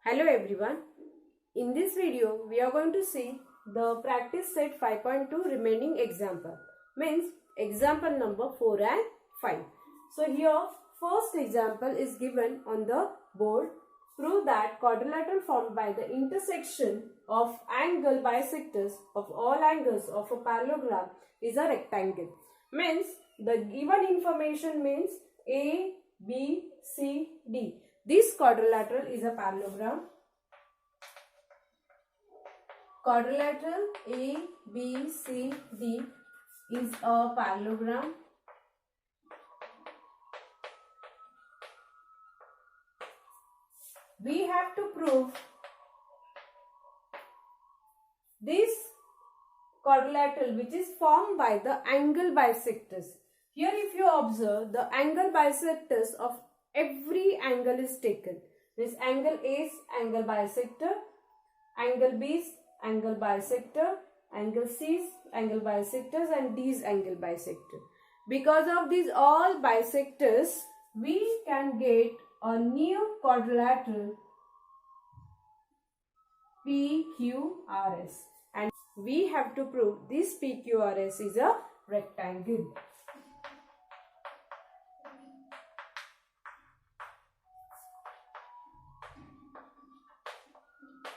Hello everyone. In this video, we are going to see the practice set 5.2 remaining example. Means example number 4 and 5. So here first example is given on the board. Prove that quadrilateral formed by the intersection of angle bisectors of all angles of a parallelogram is a rectangle. Means the given information means A, B, C, D. This quadrilateral is a parallelogram. Quadrilateral A, B, C, D is a parallelogram. We have to prove this quadrilateral which is formed by the angle bisectors. Here if you observe, the angle bisectors of every angle is taken. This angle A is angle bisector, angle B is angle bisector, angle C is angle bisectors, and D is angle bisector. Because of these all bisectors, we can get a new quadrilateral PQRS, and we have to prove this PQRS is a rectangle.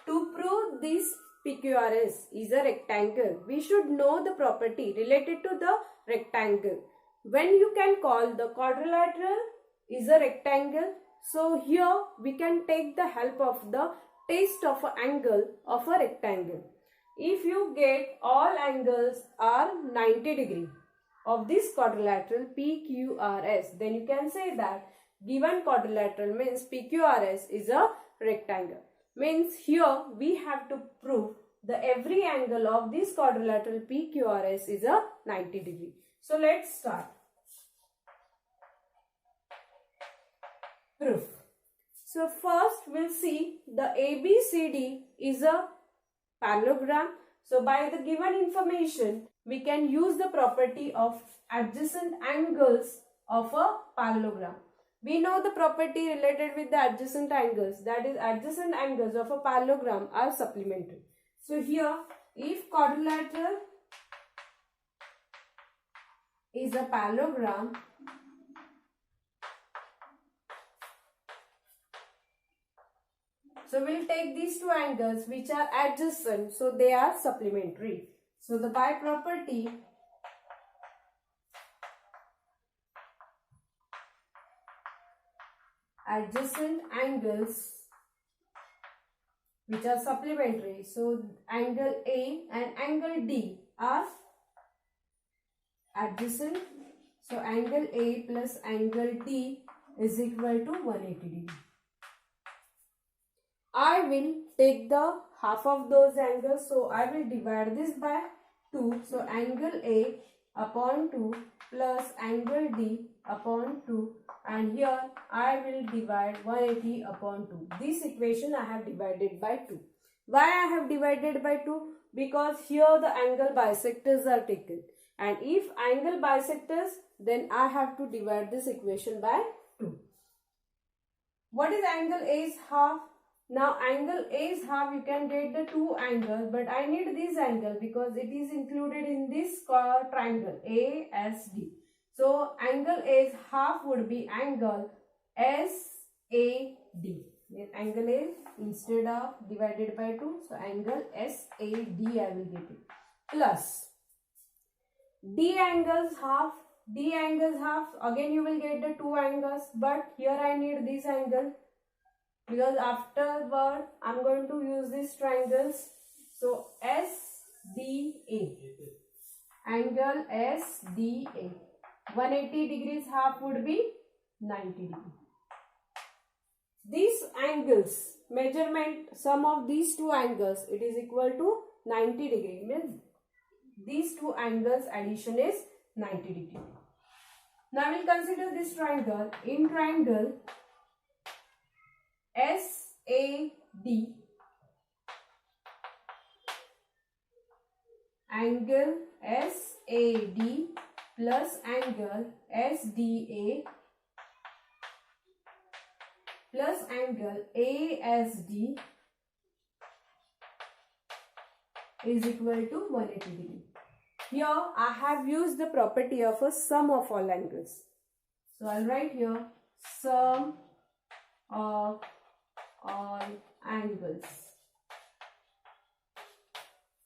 To prove this PQRS is a rectangle, we should know the property related to the rectangle. When you can call the quadrilateral is a rectangle, so here we can take the help of the test of an angle of a rectangle. If you get all angles are 90 degree of this quadrilateral PQRS, then you can say that given quadrilateral means PQRS is a rectangle. Means here we have to prove the every angle of this quadrilateral PQRS is a 90 degree. So let's start. Proof. So first we'll see the ABCD is a parallelogram. So by the given information, we can use the property of adjacent angles of a parallelogram. We know the property related with the adjacent angles, that is adjacent angles of a parallelogram are supplementary. So here if quadrilateral is a parallelogram, so we'll take these two angles which are adjacent, so they are supplementary. So the by property adjacent angles which are supplementary. So angle A and angle D are adjacent. So angle A plus angle D is equal to 180 degree. I will take the half of those angles, so I will divide this by 2. So angle A upon 2 plus angle D upon 2, and here I will divide 180 upon 2. This equation I have divided by 2. Why I have divided by 2? Because here the angle bisectors are taken, and if angle bisectors, then I have to divide this equation by 2. What is angle A is half? Now angle A is half, you can get the two angles, but I need this angle because it is included in this triangle ASD. So angle A is half would be angle SAD. Angle A instead of divided by 2, so angle SAD I will get it. Plus D angles half. D angles half, again you will get the two angles, but here I need this angle, because afterward I am going to use these triangles. So SDA, angle SDA, 180 degrees half would be 90 degrees. These angles, measurement sum of these two angles, it is equal to 90 degree. Means these two angles addition is 90 degree. Now we will consider this triangle. In triangle SAD, angle SAD plus angle SDA plus angle ASD is equal to 180 degree. Here I have used the property of a sum of all angles. So I'll write here sum of all angles.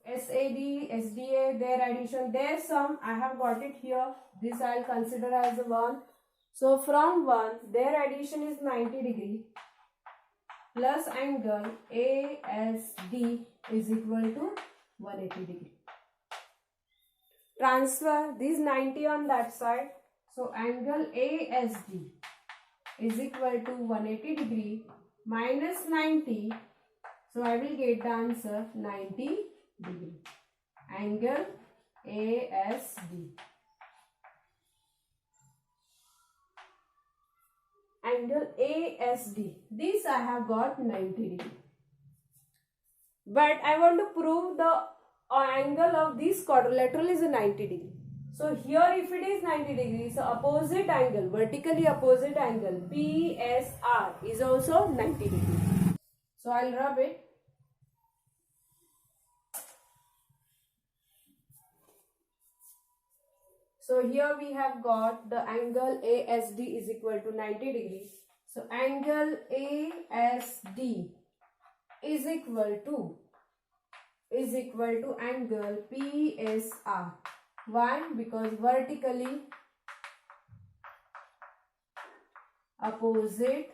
SAD, SDA, their addition, their sum, I have got it here. This I'll consider as a 1. So from 1, their addition is 90 degree plus angle ASD is equal to 180 degree. Transfer this 90 on that side. So angle ASD is equal to 180 degree minus 90. So I will get the answer 90 degree. Angle ASD. Angle ASD. This I have got 90 degree. But I want to prove the angle of this quadrilateral is a 90 degree. So here if it is 90 degrees, so opposite angle, vertically opposite angle PSR is also 90 degree. So I'll rub it. So here we have got the angle ASD is equal to 90 degree. So angle ASD is equal to angle PSR. Why? Because vertically opposite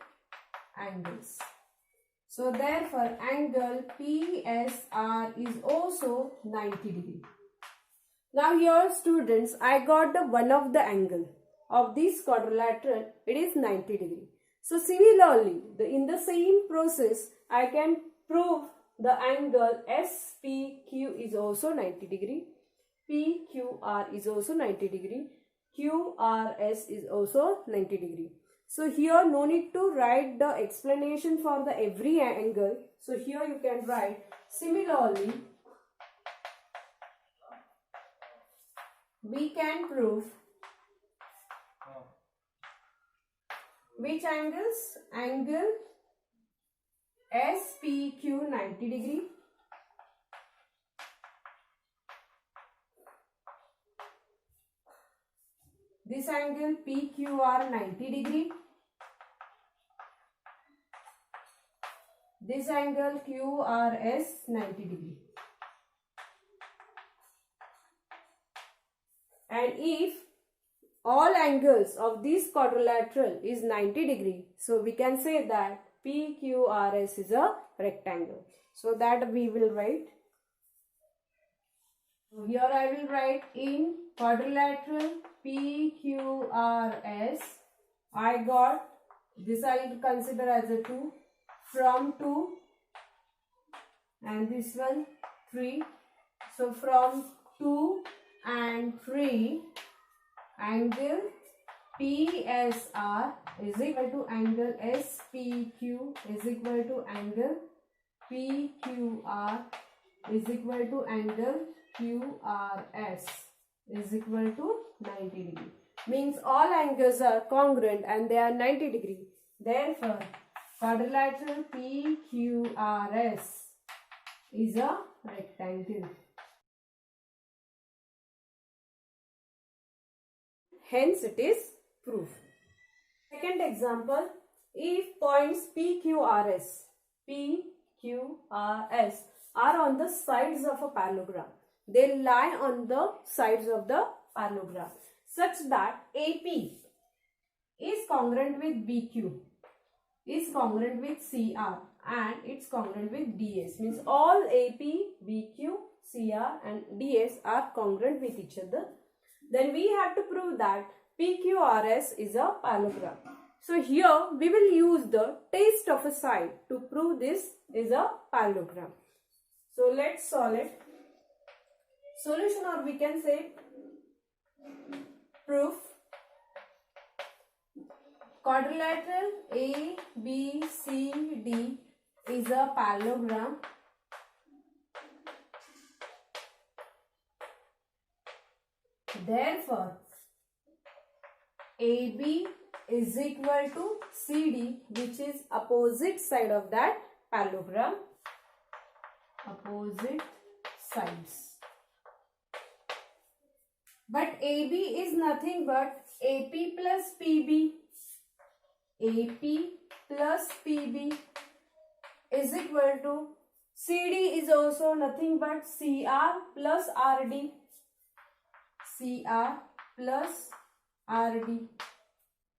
angles. So therefore angle PSR is also 90 degree. Now here students, I got the one of the angle of this quadrilateral, it is 90 degree. So similarly, in the same process, I can prove the angle SPQ is also 90 degree, PQR is also 90 degree, QRS is also 90 degree. So here no need to write the explanation for the every angle. So here you can write similarly, we can prove which angles? Angle SPQ 90 degree, this angle PQR 90 degree, this angle QRS 90 degree. And if all angles of this quadrilateral is 90 degree, so we can say that PQRS is a rectangle. So that we will write. So here I will write in quadrilateral PQRS, I got this, I will consider as a 2, from 2 and this one 3. So from 2 and 3, angle PSR is equal to angle SPQ is equal to angle PQR is equal to angle QRS is equal to 90 degree. Means all angles are congruent and they are 90 degree. Therefore, quadrilateral PQRS is a rectangle. Hence, it is proof. Second example, if points PQRS are on the sides of a parallelogram, they lie on the sides of the parallelogram such that AP is congruent with BQ, is congruent with CR and it's congruent with DS. Means all AP, BQ, CR and DS are congruent with each other. Then we have to prove that PQRS is a parallelogram. So here we will use the test of a side to prove this is a parallelogram. So let's solve it. Solution, or we can say proof. Quadrilateral ABCD is a parallelogram. Therefore, AB is equal to CD, which is opposite side of that parallelogram. Opposite sides. But AB is nothing but AP plus PB. AP plus PB is equal to CD is also nothing but CR plus RD. CR plus RD.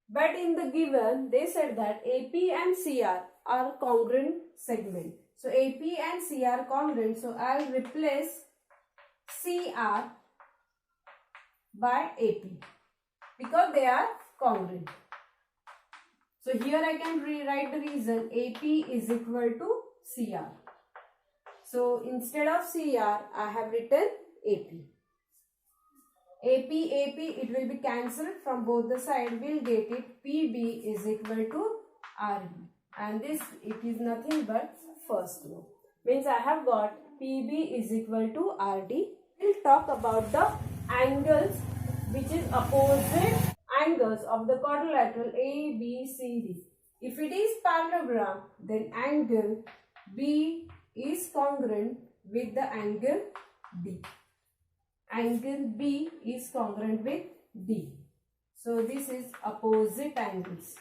But in the given, they said that AP and CR are congruent segment. So AP and CR congruent. So I'll replace CR by AP because they are congruent. So here I can rewrite the reason AP is equal to CR. So instead of CR, I have written AP. AP, it will be cancelled from both the sides. We'll get it PB is equal to RB. And this, it is nothing but first row. Means I have got PB is equal to RD. We'll talk about the angles, which is opposite angles of the quadrilateral A, B, C, D. If it is parallelogram, then angle B is congruent with the angle D. Angle B is congruent with D. So this is opposite angles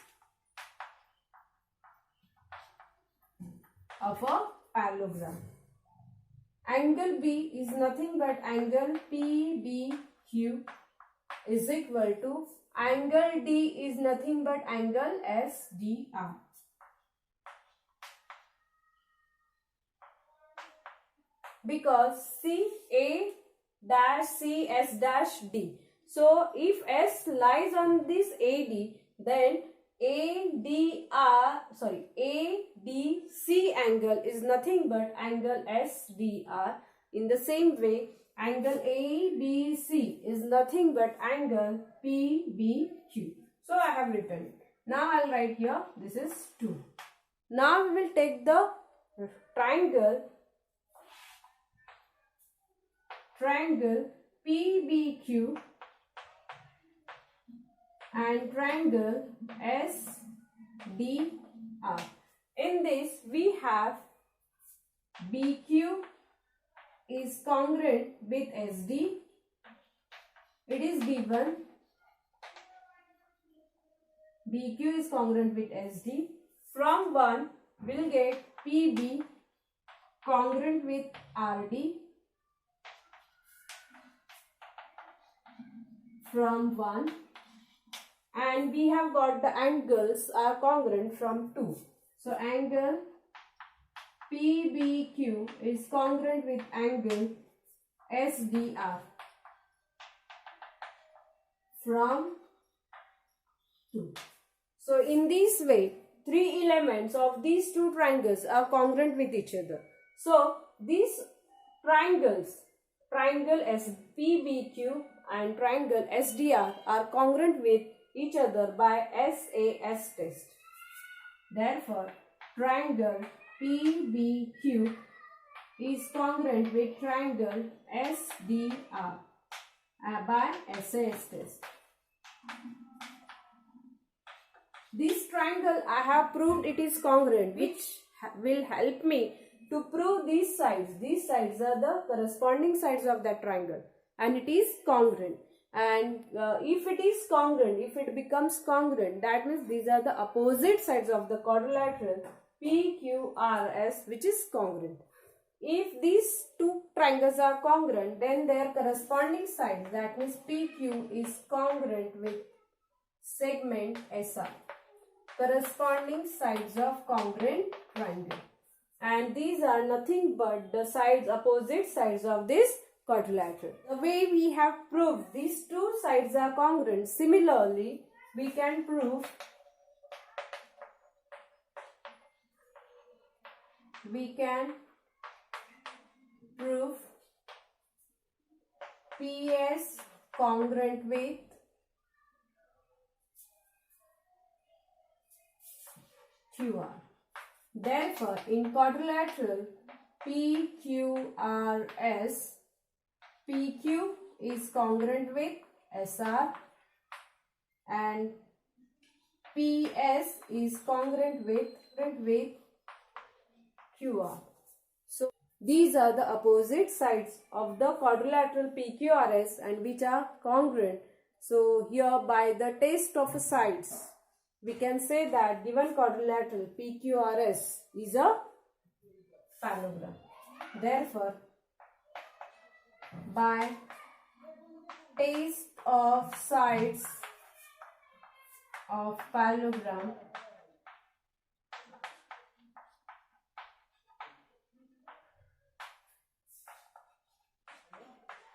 of a parallelogram. Angle B is nothing but angle PBQ is equal to angle D is nothing but angle SDR. Because CA dash C S dash D. So if S lies on this AD, then ADC angle is nothing but angle SDR. In the same way, angle ABC is nothing but angle PBQ. So I have written it. Now I'll write here, this is 2. Now we will take the triangle PBQ and triangle SDR. In this we have BQ is congruent with SD. It is given BQ is congruent with SD. From 1 we will get PB congruent with RD. From 1, and we have got the angles are congruent from 2. So angle PBQ is congruent with angle SDR from 2. So in this way, 3 elements of these 2 triangles are congruent with each other. So these triangles, triangle PBQ and triangle SDR are congruent with each other by SAS test. Therefore, triangle PBQ is congruent with triangle SDR by SAS test. This triangle I have proved it is congruent, which will help me to prove these sides. These sides are the corresponding sides of that triangle. And it is congruent. And if it is congruent, if it becomes congruent, that means these are the opposite sides of the quadrilateral PQRS, which is congruent. If these 2 triangles are congruent, then their corresponding sides, that means PQ is congruent with segment SR. Corresponding sides of congruent triangle. And these are nothing but the sides, opposite sides of this quadrilateral. The way we have proved these 2 sides are congruent, similarly we can prove PS congruent with QR. Therefore, in quadrilateral PQRS, PQ is congruent with SR and PS is congruent with QR. So these are the opposite sides of the quadrilateral PQRS and which are congruent. So here by the test of sides, we can say that given quadrilateral PQRS is a parallelogram. Therefore, by test of sides of parallelogram,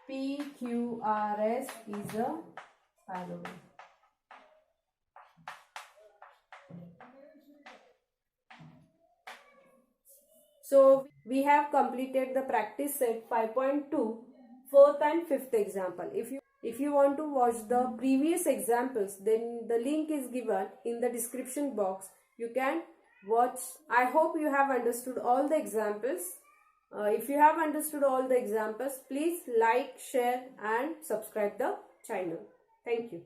PQRS is a parallelogram. So we have completed the practice set 5.2, fourth and fifth example. If you want to watch the previous examples, then the link is given in the description box. You can watch. I hope you have understood all the examples. If you have understood all the examples, please like, share and subscribe the channel. Thank you.